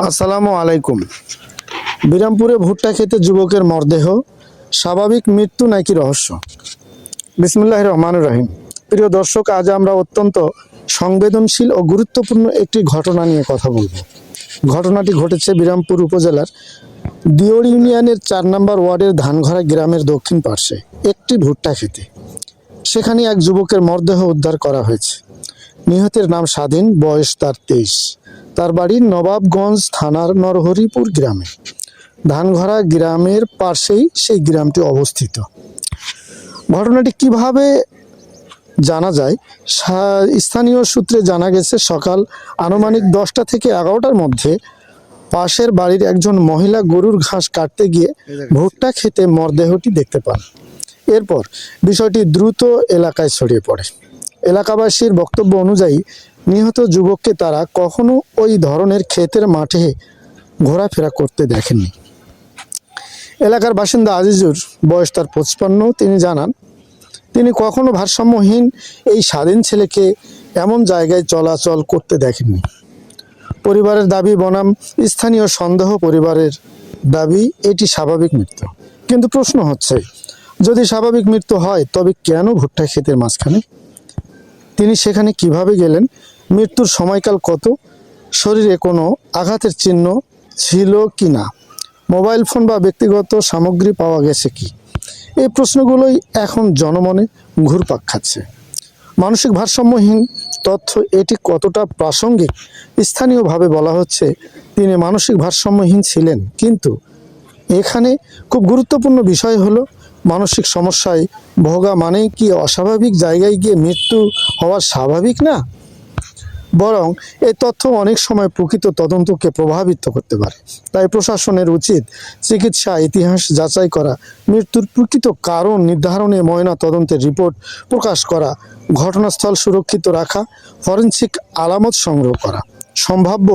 আসসালামু আলাইকুম। বিরামপুরে ভুট্টা খেতে যুবকের মরদেহ, স্বাভাবিক মৃত্যু নাকি রহস্য? বিসমিল্লাহির রহমানির রহিম। প্রিয় দর্শক, আজ আমরা অত্যন্ত সংবেদনশীল ও গুরুত্বপূর্ণ একটি ঘটনা নিয়ে কথা বলবো। ঘটনাটি ঘটেছে বিরামপুর উপজেলার দিওর ইউনিয়নের ৪ নম্বর ওয়ার্ডের ধানঘরা গ্রামের দক্ষিণ পার্শ্বে একটি ভুট্টা খেতে। সেখানে এক যুবকের মরদেহ উদ্ধার করা হয়েছে। নিহতের নাম স্বাধীন, বয়স তার 23। তার বাড়ি নবাবগঞ্জ থানার নরহরিপুর গ্রামে। ধানঘরা গ্রামের পাশেই সেই গ্রামটি অবস্থিত। ঘটনাটি কিভাবে জানা যায়? স্থানীয় সূত্রে জানা গেছে, সকাল আনুমানিক 10টা থেকে 11টার মধ্যে পাশের বাড়ির একজন মহিলা গরুর ঘাস কাটতে গিয়ে ভুট্টা খেতে মরদেহটি দেখতে পান। এরপর বিষয়টি দ্রুত এলাকায় ছড়িয়ে পড়ে। এলাকাবাসীর বক্তব্য অনুযায়ী নিহত যুবককে তারা কখনো ওই ধরনের ক্ষেতের মাঠে ঘোরাফেরা করতে দেখেননি। এলাকার বাসিন্দা আজিজুর, বয়স তার 55, তিনি জানান, তিনি কখনো ভারসাম্যহীন এই স্বাধীন ছেলেকে এমন জায়গায় চলাচল করতে দেখেননি। পরিবারের দাবি বনাম স্থানীয় সন্দেহ। পরিবারের দাবি এটি স্বাভাবিক মৃত্যু, কিন্তু প্রশ্ন হচ্ছে, যদি স্বাভাবিক মৃত্যু হয় তবে কেন ভুট্টা ক্ষেতের মাঝখানে? তিনি সেখানে কিভাবে গেলেন? মৃত্যুর সময়কাল কত? শরীরে কোনো আঘাতের চিহ্ন ছিল কি না? মোবাইল ফোন বা ব্যক্তিগত সামগ্রী পাওয়া গেছে কি? এই প্রশ্নগুলোই এখন জনমনে ঘুরপাক খাচ্ছে। মানসিক ভারসাম্যহীন তথ্য এটি কতটা প্রাসঙ্গিক? স্থানীয়ভাবে বলা হচ্ছে তিনি মানসিক ভারসাম্যহীন ছিলেন, কিন্তু এখানে খুব গুরুত্বপূর্ণ বিষয় হলো, মানসিক সমস্যায় ভোগা মানেই কি অস্বাভাবিক জায়গায় গিয়ে মৃত্যু হওয়া স্বাভাবিক না? বরং এই তথ্য অনেক সময় প্রকৃত তদন্তকে প্রভাবিত করতে পারে। তাই প্রশাসনের উচিত চিকিৎসা ইতিহাস যাচাই করা, মৃত্যুর প্রকৃত কারণ নির্ধারণে ময়না তদন্তের রিপোর্ট প্রকাশ করা, ঘটনাস্থল সুরক্ষিত রাখা, ফরেনসিক আলামত সংগ্রহ করা। সম্ভাব্য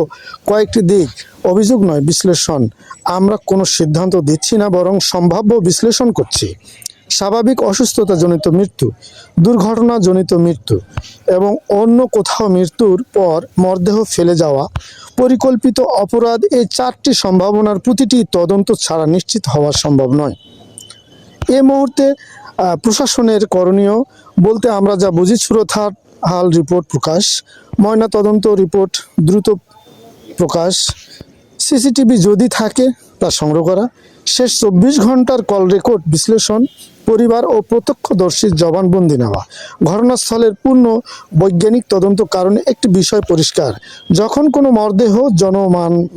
কয়েকটি দিক, অভিযোগ নয়, বিশ্লেষণ। আমরা কোনো সিদ্ধান্ত দিচ্ছি না, বরং সম্ভাব্য বিশ্লেষণ করছি। স্বাভাবিক অসুস্থতাজনিত মৃত্যু, দুর্ঘটনাজনিত মৃত্যু এবং অন্য কোথাও মৃত্যুর পর মরদেহ ফেলে যাওয়া, পরিকল্পিত অপরাধ, এই 4টি সম্ভাবনার প্রতিটি তদন্ত ছাড়া নিশ্চিত হওয়া সম্ভব নয়। এ মুহূর্তে প্রশাসনের করণীয় বলতে আমরা যা বুঝি, সুরতহাল হাল রিপোর্ট প্রকাশ, ময়না তদন্ত রিপোর্ট দ্রুত প্রকাশ, সিসিটিভি যদি থাকে তা সংগ্রহ করা, শেষ 24 ঘন্টার কল রেকর্ড বিশ্লেষণ, পরিবার ও প্রত্যক্ষদর্শীর জবানবন্দি নেওয়া, ঘটনাস্থলের পূর্ণ বৈজ্ঞানিক তদন্ত। কারণে একটি বিষয় পরিষ্কার, যখন কোনো মরদেহ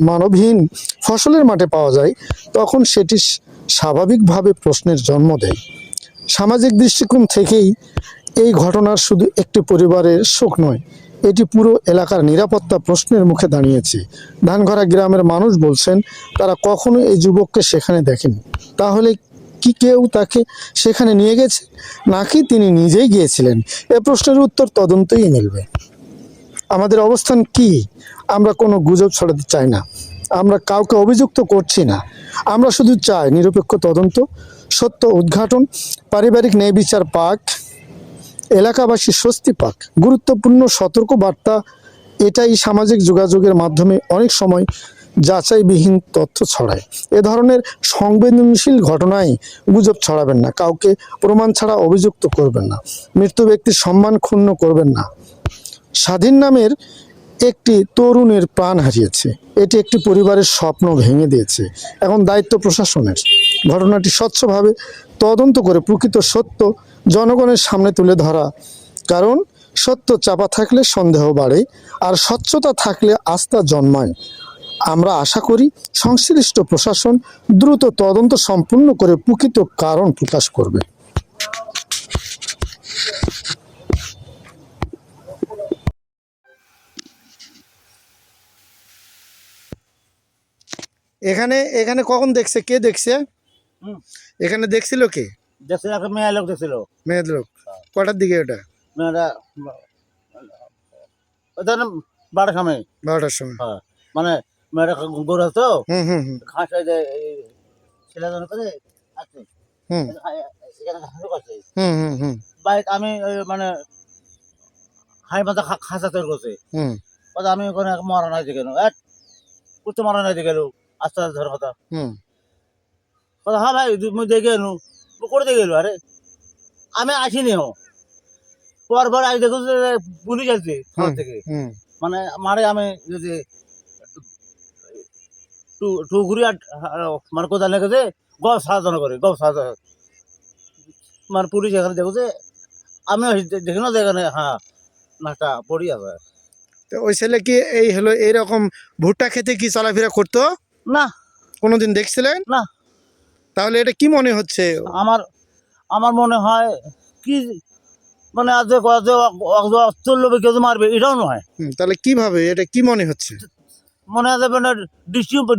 মানবহীন ফসলের মাঠে পাওয়া যায়, তখন সেটি স্বাভাবিকভাবে প্রশ্নের জন্ম দেয়। সামাজিক দৃষ্টিকোণ থেকেই এই ঘটনার শুধু একটি পরিবারের শোক নয়, এটি পুরো এলাকার নিরাপত্তা প্রশ্নের মুখে দাঁড়িয়েছে। ধানঘরা গ্রামের মানুষ বলছেন, তারা কখনো এই যুবককে সেখানে দেখেনি। তাহলে কি কেউ তাকে সেখানে নিয়ে গেছে, নাকি তিনি নিজেই গিয়েছিলেন? এ প্রশ্নের উত্তর তদন্তই মিলবে। আমাদের অবস্থান কি? আমরা কোনো গুজব ছড়াতে চাই না, আমরা কাউকে অভিযুক্ত করছি না। আমরা শুধু চাই নিরপেক্ষ তদন্ত, সত্য উদ্ঘাটন, পারিবারিক ন্যায় বিচার পাক, এলাকাবাসী স্বস্তি পাক। গুরুত্বপূর্ণ সতর্ক বার্তা এটাই, সামাজিক যোগাযোগের মাধ্যমে অনেক সময় যাচাইবিহীন তথ্য ছড়ায়। এ ধরনের সংবেদনশীল ঘটনায় গুজব ছড়াবেন না, কাউকে প্রমাণ ছাড়া অভিযুক্ত করবেন না, মৃত্যু ব্যক্তির সম্মান ক্ষুণ্ণ করবেন না। স্বাধীন নামের একটি তরুণের প্রাণ হারিয়েছে, এটি একটি পরিবারের স্বপ্ন ভেঙে দিয়েছে। এখন দায়িত্ব প্রশাসনের ঘটনাটি স্বচ্ছভাবে তদন্ত করে প্রকৃত সত্য জনগণের সামনে তুলে ধরা। কারণ সত্য চাপা থাকলে সন্দেহ বাড়ে, আর স্বচ্ছতা থাকলে আস্থা জন্মায়। আমরা আশা করি সংশ্লিষ্ট প্রশাসন দ্রুত তদন্ত সম্পূর্ণ করে প্রকৃত কারণ প্রকাশ করবে। এখানে এখানে কখন দেখছে? কে দেখছে? এখানে দেখছিল কে? দেখছিল একটা মেয়ে লোক দেখছিল। মেয়ের লোক। কটার দিকে ওটা? মেয়েরা ওটা 12টার সময়। 12টার সময়। হ্যাঁ, মানে মেয়েরা গরু আছে তো, হুম। ঘাস ছেলে করে আছে, হুম এখানে ঘাস করছে হুম বাইক। আমি মানে হাই মাথা খাসা তৈরি করছে। হুম আমি ওখানে মরা নাই কেন, করতে মারা নাই গেল আস্তে আস্তে ধর কথা হুম কথা হ্যাঁ ভাই মুই দেখে এলু করে দিয়ে গেল আরে আমি আসিনি হো পর আজ দেখো যে পুলিশ আসছে থানা থেকে হুম মানে মারে আমি যদি টুকুরি মানে কোথায় লেগেছে গব সাহায্য করে গব সাহায্য মানে পুলিশ এখানে দেখো যে আমি দেখি না যে এখানে হ্যাঁ নাকটা পড়ি আছে তো ওই ছেলে কি এই হলো এইরকম ভুট্টা খেতে কি চলাফেরা করতো না কোনোদিন দেখছিলেন না তাহলে এটা কি মনে হচ্ছে আমার আমার মনে হয় কি মানে আজ চলবে কেউ মারবে এটাও নয় তাহলে কিভাবে এটা কি মনে হচ্ছে মনে হয় যে মানে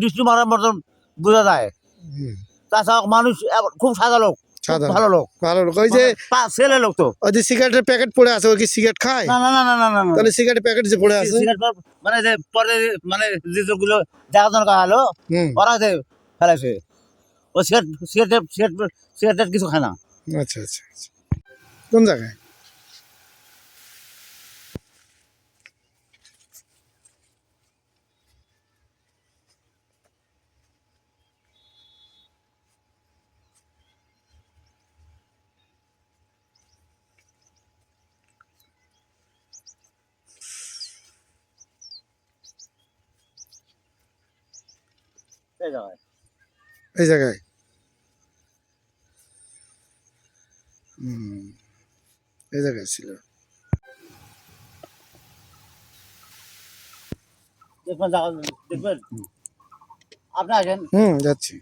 দৃষ্টি মারার মতন বোঝা যায় হুম, তাছাড়া মানুষ খুব সাদা লোক খুব সাদা। ভালো লোক ভালো লোক ওই যে ছেলে লোক তো ওই যে সিগারেটের প্যাকেট পড়ে আছে ওই কি সিগারেট খায় না না না না না না না তাহলে সিগারেটের প্যাকেট যে পড়ে আছে সিগারেট মানে যে পরে মানে যে গুলো দেখাশোনা করা হলো হুম ওরা যে ফেলাইছে ও সিগারেট কিছু খায় না আচ্ছা আচ্ছা আচ্ছা। কোন জায়গায় এই জায়গায় এই জায়গায় এই জায়গায় ছিল দেখবেন দেখবেন আপনি আসেন যাচ্ছি